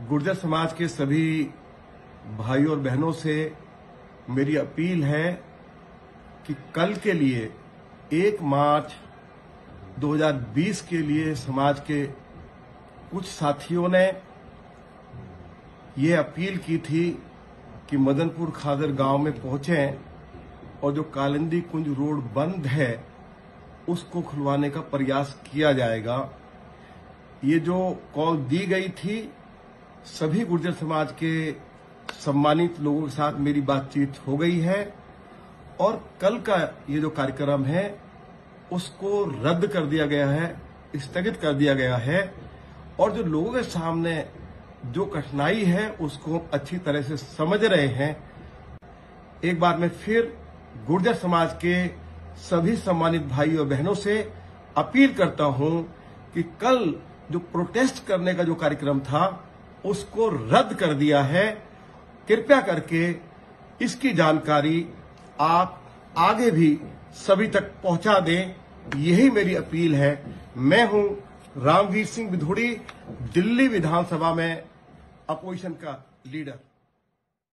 गुर्जर समाज के सभी भाइयों और बहनों से मेरी अपील है कि कल के लिए 1 मार्च 2020 के लिए समाज के कुछ साथियों ने ये अपील की थी कि मदनपुर खादर गांव में पहुंचें और जो कालिंदी कुंज रोड बंद है उसको खुलवाने का प्रयास किया जाएगा। ये जो कॉल दी गई थी, सभी गुर्जर समाज के सम्मानित लोगों के साथ मेरी बातचीत हो गई है और कल का ये जो कार्यक्रम है उसको रद्द कर दिया गया है, स्थगित कर दिया गया है और जो लोगों के सामने जो कठिनाई है उसको अच्छी तरह से समझ रहे हैं। एक बार मैं फिर गुर्जर समाज के सभी सम्मानित भाई और बहनों से अपील करता हूं कि कल जो प्रोटेस्ट करने का जो कार्यक्रम था उसको रद्द कर दिया है। कृपया करके इसकी जानकारी आप आगे भी सभी तक पहुंचा दें, यही मेरी अपील है। मैं हूं रामवीर सिंह विधुड़ी, दिल्ली विधानसभा में अपोजिशन का लीडर।